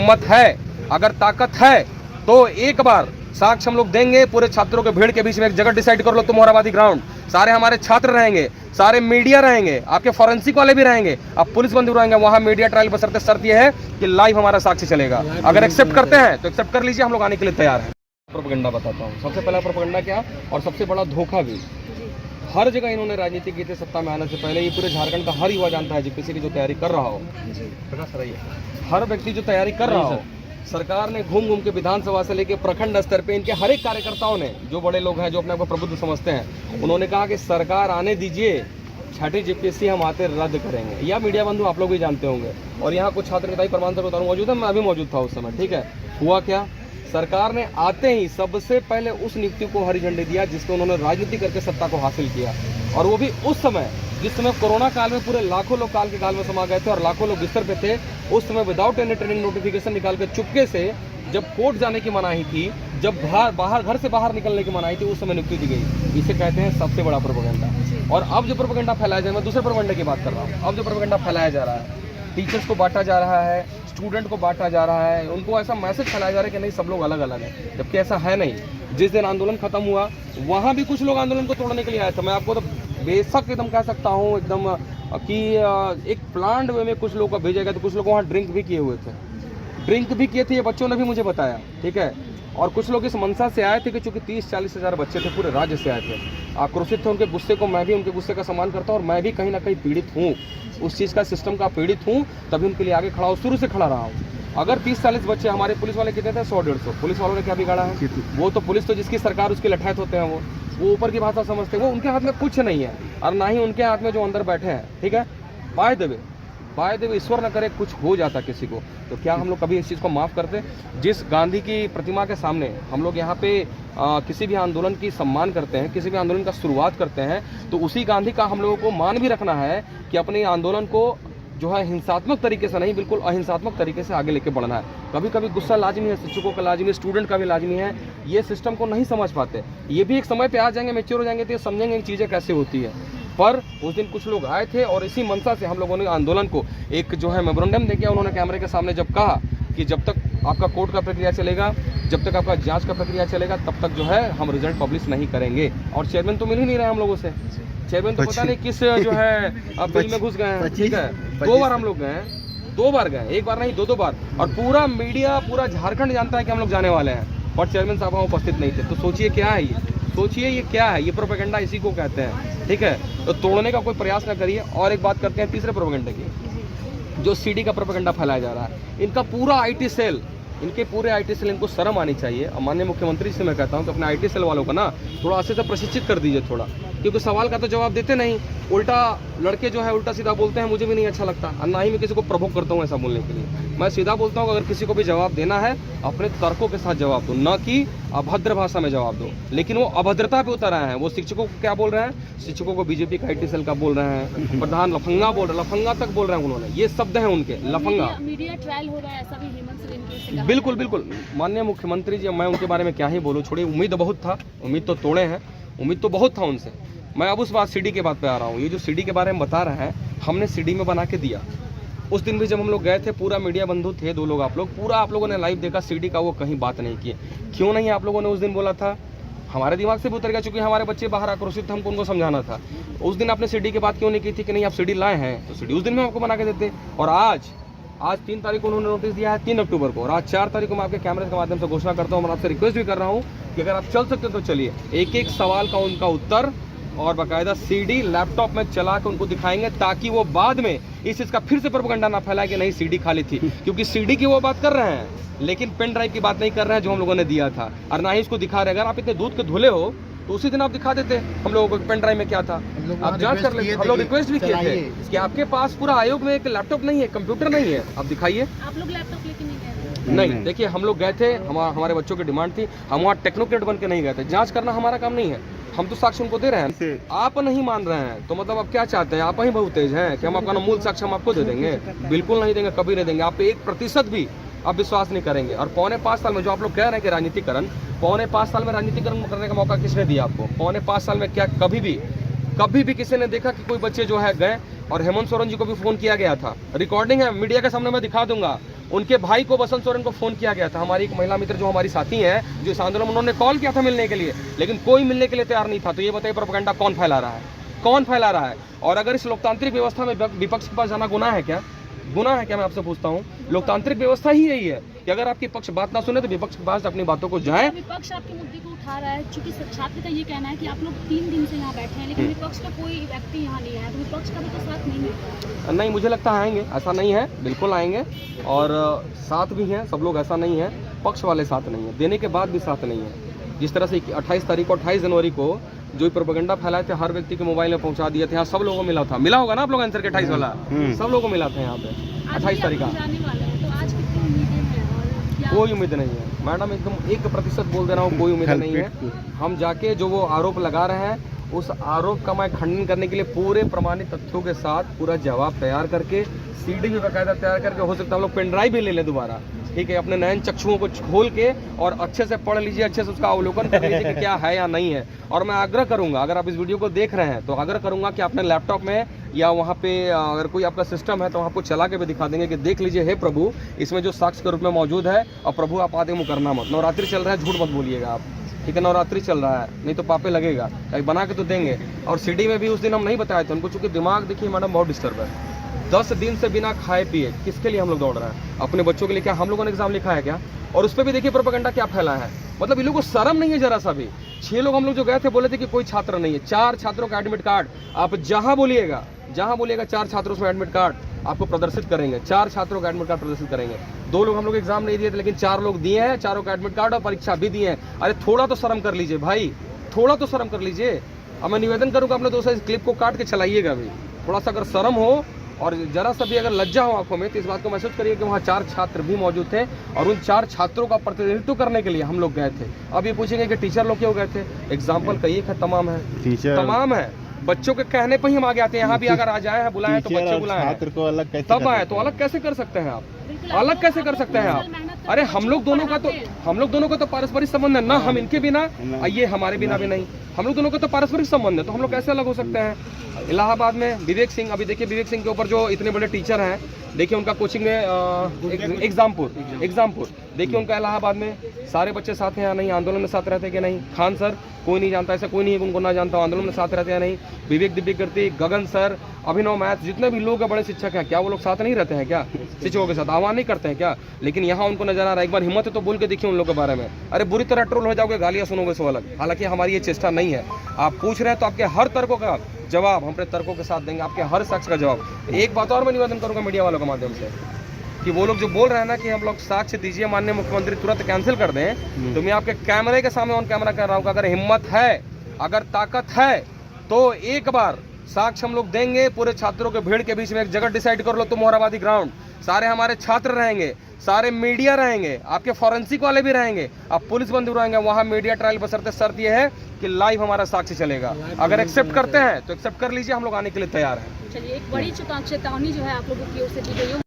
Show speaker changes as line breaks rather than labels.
हिम्मत है, अगर ताकत है तो एक बार साक्ष्य हम लोग देंगे। पूरे छात्रों के भीड़ के बीच में एक जगह डिसाइड कर लो तुम, मोराबादी ग्राउंड, सारे हमारे छात्र रहेंगे, सारे मीडिया रहेंगे, आपके फॉरेंसिक वाले भी रहेंगे, अब पुलिस बंधु रहेंगे, वहां मीडिया ट्रायल बशर्ते शर्त यह है कि लाइव हमारा साक्ष्य चलेगा। अगर एक्सेप्ट करते हैं तो एक्सेप्ट कर लीजिए, हम लोग आने के लिए तैयार हैं। प्रोपेगेंडा बताता हूँ, सबसे पहला प्रोपेगेंडा क्या और सबसे बड़ा धोखा भी। हर जगह इन्होंने राजनीति की थी सत्ता में आने से पहले। ये पूरे झारखंड का हर युवा जानता है, जिस की जो तैयारी कर रहा हो, हर व्यक्ति जो तैयारी कर रहा हो, सरकार ने घूम घूम के विधानसभा से लेकर प्रखंड स्तर पे इनके हर एक कार्यकर्ताओं ने, जो बड़े लोग हैं, जो अपने आप को प्रबुद्ध समझते हैं, उन्होंने कहा कि सरकार आने दीजिए, छठी जीपीएससी हम आते रद्द करेंगे। या मीडिया बंधु आप लोग भी जानते होंगे, और यहाँ कुछ छात्र नेता प्रमाण पत्र मौजूद है, मैं अभी मौजूद था उस समय। ठीक है, हुआ क्या, सरकार ने आते ही सबसे पहले उस नियुक्ति को हरी झंडी दिया जिसको उन्होंने राजनीति करके सत्ता को हासिल किया, और वो भी उस समय जिस समय कोरोना काल में पूरे लाखों लोग काल के काल में समा गए थे और लाखों लोग बिस्तर पे थे। उस समय विदाउट एनी ट्रेनिंग नोटिफिकेशन निकाल के चुपके से, जब कोर्ट जाने की मनाही थी, जब बाहर घर से बाहर निकलने की मनाही थी, उस समय नियुक्ति दी गई। इसे कहते हैं सबसे बड़ा प्रोपेगेंडा। और अब जो प्रोपेगेंडा फैलाया जाए, मैं दूसरे प्रोपेगेंडा की बात कर रहा हूँ, अब जो प्रोपेगेंडा फैलाया जा रहा है, टीचर्स को बांटा जा रहा है, स्टूडेंट को बांटा जा रहा है, उनको ऐसा मैसेज फैलाया जा रहा है कि नहीं सब लोग अलग अलग हैं, जबकि ऐसा है नहीं। जिस दिन आंदोलन खत्म हुआ, वहाँ भी कुछ लोग आंदोलन को तोड़ने के लिए आए थे। मैं आपको तो बेशक एकदम कह सकता हूँ एकदम कि एक प्लान्ड वे में कुछ लोगों को भेजा गया, तो कुछ लोग वहाँ ड्रिंक भी किए हुए थे, ड्रिंक भी किए थे, ये बच्चों ने भी मुझे बताया। ठीक है, और कुछ लोग इस मंशा से आए थे कि चूंकि 30-40 हज़ार बच्चे थे, पूरे राज्य से आए थे, आक्रोशित थे। उनके गुस्से को, मैं भी उनके गुस्से का सम्मान करता हूँ, और मैं भी कहीं ना कहीं पीड़ित हूँ, उस चीज़ का सिस्टम का पीड़ित हूँ, तभी उनके लिए आगे खड़ा हूँ, शुरू से खड़ा रहा हूँ। अगर 30-40 बच्चे, हमारे पुलिस वाले कितने थे, 100-150, पुलिस वालों ने क्या बिगाड़ा है? वो तो पुलिस तो जिसकी सरकार उसके लठैत होते हैं, वो ऊपर की भाषा समझते हैं, वो उनके हाथ में कुछ नहीं है, और ना ही उनके हाथ में जो अंदर बैठे हैं। ठीक है, बाय द वे ईश्वर न करे कुछ हो जाता किसी को, तो क्या हम लोग कभी इस चीज़ को माफ़ करते? जिस गांधी की प्रतिमा के सामने हम लोग यहाँ पे किसी भी आंदोलन की सम्मान करते हैं, किसी भी आंदोलन का शुरुआत करते हैं, तो उसी गांधी का हम लोगों को मान भी रखना है कि अपने आंदोलन को जो है हिंसात्मक तरीके से नहीं, बिल्कुल अहिंसात्मक तरीके से आगे लेके बढ़ना है। कभी कभी गुस्सा लाजमी है, शिक्षकों का लाजमी, स्टूडेंट का भी लाजमी है। ये सिस्टम को नहीं समझ पाते, ये भी एक समय पे आ जाएंगे, मैच्योर हो जाएंगे, तो ये समझेंगे कि चीज़ें कैसे होती है। पर उस दिन कुछ लोग आए थे और इसी मंशा से हम लोगों ने आंदोलन को एक जो है मेमोरेंडम दे दिया। उन्होंने कैमरे के सामने जब कहा कि जब तक आपका कोर्ट का प्रक्रिया चलेगा, जब तक आपका जांच का प्रक्रिया चलेगा, तब तक जो है हम रिजल्ट पब्लिश नहीं करेंगे। और चेयरमैन तो मिल ही नहीं रहे हम लोगों से, चेयरमैन तो पता नहीं किस जो है बिल में घुस गए हैं। ठीक है, 2 बार हम लोग गए हैं, 2 बार गए, एक बार नहीं 2 बार, और पूरा मीडिया, पूरा झारखंड जानता है कि हम लोग जाने वाले हैं, और चेयरमैन साहब वहाँ उपस्थित नहीं थे। तो सोचिए क्या है ये, सोचिए ये क्या है, ये प्रोपेगेंडा इसी को कहते हैं। ठीक है, तो तोड़ने का कोई प्रयास ना करिए। और एक बात करते हैं तीसरे प्रोपेगेंडा की, जो सीडी का प्रोपेगेंडा फैलाया जा रहा है, इनका पूरा आईटी सेल, इनके पूरे आईटी सेल, इनको शर्म आनी चाहिए। और माननीय मुख्यमंत्री से मैं कहता हूं कि अपने आईटी सेल वालों को ना थोड़ा अच्छे से प्रशिक्षित कर दीजिए थोड़ा, क्योंकि सवाल का तो जवाब देते नहीं, उल्टा लड़के जो है उल्टा सीधा बोलते हैं, मुझे भी नहीं अच्छा लगता, और ना ही मैं किसी को प्रवोक करता हूँ ऐसा बोलने के लिए। मैं सीधा बोलता हूँ, अगर किसी को भी जवाब देना है अपने तर्कों के साथ जवाब दो, न कि अभद्र भाषा में जवाब दो। लेकिन वो अभद्रता पे उतर आए हैं, वो शिक्षकों को क्या बोल रहे हैं, शिक्षकों को बीजेपी का आईटी सेल का बोल रहे हैं, प्रधान लफंगा बोल रहे हैं, लफंगा तक बोल रहे हैं उन्होंने, ये शब्द है उनके, लफंगा।
मीडिया ट्रायल हो रहा है, ऐसा भी हेमंत सोरेन के से
बिल्कुल बिल्कुल, माननीय मुख्यमंत्री जी, मैं उनके बारे में क्या ही बोलूँ, छोड़िए, उम्मीद बहुत था, उम्मीद तो तोड़े हैं, उम्मीद तो बहुत था उनसे। मैं अब उस बात सीडी के बात पे आ रहा हूँ। ये जो सीडी के बारे में बता रहे हैं, हमने सीडी में बना के दिया। उस दिन भी जब हम लोग गए थे, पूरा मीडिया बंधु थे, 2 लोग आप लोग, पूरा आप लोगों ने लाइव देखा सीडी का, वो कहीं बात नहीं किए। क्यों नहीं आप लोगों ने उस दिन बोला था? हमारे दिमाग से भी उतर गया, चूंकि हमारे बच्चे बाहर आक्रोशित थे, हमको उनको समझाना था। उस दिन आपने सीडी की बात क्यों नहीं की थी कि नहीं आप सीडी लाए हैं, तो सीडी उस दिन में आपको बना के देते। और आज 3 तारीख को उन्होंने नोटिस दिया है, 3 अक्टूबर को, और आज 4 तारीख को मैं आपके कैमरे के माध्यम से घोषणा करता हूँ, और आपसे रिक्वेस्ट भी कर रहा हूँ कि अगर आप चल सकते तो चलिए। एक एक सवाल का उनका उत्तर और बाकायदा सीडी लैपटॉप में चला के उनको दिखाएंगे, ताकि वो बाद में इस चीज का फिर से प्रोपेगेंडा ना फैलाए कि नहीं सीडी खाली थी। क्योंकि सीडी की वो बात कर रहे हैं, लेकिन पेन ड्राइव की बात नहीं कर रहे हैं जो हम लोगों ने दिया था, और ना ही इसको दिखा रहे। अगर आप इतने दूध के धुले हो तो उसी दिन आप दिखा देते हम लोगों को पेन ड्राइव में क्या था, आप जांच कर लेते। हम लोग रिक्वेस्ट भी किए थे कि आपके पास पूरा आयोग में एक लैपटॉप नहीं है, कंप्यूटर नहीं है, आप दिखाइए।
आप लोग लैपटॉप लेके नहीं गए?
नहीं, देखिए हम लोग गए थे, हमारे बच्चों की डिमांड थी, हम वहाँ टेक्नोक्रेट बन के नहीं गए थे। जांच करना हमारा काम नहीं है, हम तो साक्ष्य उनको दे रहे हैं। आप नहीं मान रहे हैं तो मतलब आप क्या चाहते हैं? आप ही बहुत तेज हैं कि हम आपका मूल साक्ष्य हम आपको दे देंगे? बिल्कुल नहीं देंगे, कभी नहीं देंगे। आप पे 1% भी आप विश्वास नहीं करेंगे। और 4.5 साल में जो आप लोग कह रहे हैं कि राजनीतिकरण, 4.5 साल में राजनीतिकरण करने का मौका किसने दिया आपको? 4.5 साल में क्या कभी भी किसी ने देखा कि कोई बच्चे जो है गए? और हेमंत सोरेन जी को भी फोन किया गया था, रिकॉर्डिंग है, मीडिया के सामने मैं दिखा दूंगा। उनके भाई को बसंत सोरेन को फोन किया गया था, हमारी एक महिला मित्र जो हमारी साथी हैं जो इस आंदोलन में, उन्होंने कॉल किया था मिलने के लिए, लेकिन कोई मिलने के लिए तैयार नहीं था। तो ये बताइए प्रोपेगेंडा कौन फैला रहा है, कौन फैला रहा है? और अगर इस लोकतांत्रिक व्यवस्था में विपक्ष के पास जाना गुनाह है क्या? गुनाह है क्या? मैं आपसे पूछता हूँ। लोकतांत्रिक व्यवस्था ही यही है कि अगर आपकी पक्ष बात ना सुने तो विपक्ष के पास अपनी बातों को जाए।
विपक्ष आपके मुद्दे को उठा रहा है, चूंकि छात्र का ये कहना है कि आप लोग 3 दिन से यहाँ बैठे हैं, लेकिन विपक्ष का कोई व्यक्ति यहाँ नहीं है, तो विपक्ष का भी तो साथ नहीं है।
नहीं, मुझे लगता है आएंगे, ऐसा नहीं है, बिल्कुल आएंगे और साथ भी हैं सब लोग, ऐसा नहीं है पक्ष वाले साथ नहीं है, देने के बाद भी साथ नहीं है। जिस तरह से 28 तारीख को 28 जनवरी को जो प्रोपेगेंडा फैलाए थे, हर व्यक्ति के मोबाइल में पहुंचा दिए थे, यहाँ सब लोगों को मिला था, मिला होगा ना आप लोग आंसर के 28 वाला, सब लोगों को मिला था यहाँ पे 28 तारीख का। कोई उम्मीद नहीं है मैडम, एकदम 1% बोल दे रहा हूँ, कोई उम्मीद नहीं है। हम जाके जो वो आरोप लगा रहे हैं उस आरोप का मैं खंडन करने के लिए पूरे प्रमाणित तथ्यों के साथ पूरा जवाब तैयार करके, सीडी भी बाकायदा तैयार करके, हो सकता है हम लोग पेन ड्राइव भी ले लें दोबारा, ठीक है, अपने नयन चक्षुओं को खोल के और अच्छे से पढ़ लीजिए, अच्छे से उसका अवलोकन कर लीजिए कि क्या है या नहीं है। और मैं आग्रह करूंगा, अगर आप इस वीडियो को देख रहे हैं तो आग्रह करूंगा कि अपने लैपटॉप में या वहाँ पे अगर कोई आपका सिस्टम है तो आपको चला के भी दिखा देंगे कि देख लीजिए, हे प्रभु इसमें जो साक्ष्य के रूप में मौजूद है, और प्रभु आप आदे मुकरना मत। नवरात्रि चल रहा है, झूठ मत बोलिएगा आप, ठीक है, नवरात्रि चल रहा है, नहीं तो पापे लगेगा, कहीं बना के तो देंगे। और सीडी में भी उस दिन हम नहीं बताए थे उनको, चूंकि दिमाग देखिए मैडम बहुत डिस्टर्ब है। 10 दिन से बिना खाए पिए किसके लिए हम लोग दौड़ रहे हैं? अपने बच्चों के लिए। क्या हम लोगों ने एग्जाम लिखा है क्या? और उस पर भी देखिए प्रोपेगेंडा क्या फैला है, मतलब इन लोगों को शर्म नहीं है जरा सा भी। 6 लोग हम लोग जो गए थे बोले थे कि कोई छात्र नहीं है, 4 छात्रों का एडमिट कार्ड आप जहां बोलिएगा 4 छात्रों से एडमिट कार्ड आपको प्रदर्शित करेंगे, 4 छात्रों का एडमिट कार्ड प्रदर्शित करेंगे। 2 लोग हम लोग एग्जाम नहीं दिए थे, लेकिन 4 लोग दिए हैं, चारों का एडमिट कार्ड और परीक्षा भी दिए हैं। अरे थोड़ा तो शर्म कर लीजिए भाई, थोड़ा तो शर्म कर लीजिए। अब मैं निवेदन करूंगा अपने दोस्तों, इस क्लिप को काट के चलाइएगा भी, थोड़ा सा अगर शर्म हो और जरा सा भी अगर लज्जा हो आंखों में, तो इस बात को महसूस करिए कि वहाँ 4 छात्र भी मौजूद थे और उन 4 छात्रों का प्रतिनिधित्व करने के लिए हम लोग गए थे। अब ये पूछेंगे कि टीचर लोग क्यों गए थे? एग्जाम्पल कई है, तमाम है, तमाम है, बच्चों के कहने पर ही हम आगे आते हैं। यहाँ भी अगर आ जाए हैं, बुलाए तो बच्चे बुलाए, छात्र को अलग कैसे तब आए तो अलग कैसे कर सकते हैं आप? अलग कैसे कर सकते हैं आप? अरे हम लोग दोनों का तो पारस्परिक संबंध है ना, हम इनके बिना, ये हमारे बिना भी नहीं, हम लोग दोनों का तो पारस्परिक संबंध है, तो हम लोग कैसे अलग हो सकते हैं? इलाहाबाद में विवेक सिंह, अभी देखिए विवेक सिंह के ऊपर जो इतने बड़े टीचर हैं, देखिए उनका कोचिंग में एग्जामपुर देखिए उनका इलाहाबाद में सारे बच्चे साथ हैं या नहीं, आंदोलन में साथ रहते हैं कि नहीं? खान सर कोई नहीं जानता, ऐसा कोई नहीं है उनको ना जानता, आंदोलन में साथ रहते हैं नहीं? विवेक दिव्यकीर्ति, गगन सर, अभिनव मैथ, जितने भी लोग बड़े शिक्षक हैं, क्या वो लोग साथ नहीं रहते हैं क्या? शिक्षकों के साथ आह्वान नहीं करते हैं क्या? लेकिन यहाँ उनको नजर आ रहा है। एक बार हिम्मत है तो बोल के देखिए उन लोग के बारे में। अरे बुरी तरह ट्रोल हो जाओगे, गालियाँ सुनोगे सो अलग। हालांकि हमारी ये चेष्टा नहीं है। आप पूछ रहे हैं तो आपके हर तर्कों का जवाब हम अपने तर्कों के साथ देंगे, आपके हर शख्स का जवाब। एक बात और मैं निवेदन करूंगा मीडिया वालों के माध्यम से कि वो लोग जो बोल रहे हैं ना कि हम लोग साक्ष्य दीजिए माननीय मुख्यमंत्री तुरंत कैंसिल कर दें, तो मैं आपके कैमरे के सामने ऑन कैमरा कर रहा हूँ, अगर हिम्मत है, अगर ताकत है तो एक बार साक्ष्य हम लोग देंगे। पूरे छात्रों के भीड़ के बीच में एक जगह डिसाइड कर लो, तो मोहराबादी ग्राउंड, सारे हमारे छात्र रहेंगे, सारे मीडिया रहेंगे, आपके फॉरेंसिक वाले भी रहेंगे, आप पुलिस बंधु रहेंगे, वहां मीडिया ट्रायल बशर्ते शर्त यह है कि लाइव हमारा साक्ष्य चलेगा। अगर एक्सेप्ट करते हैं तो एक्सेप्ट कर लीजिए, हम लोग आने के लिए तैयार हैं।
चलिए, एक बड़ी चेतावनी जो है आप लोगों की ओर से दी गई है।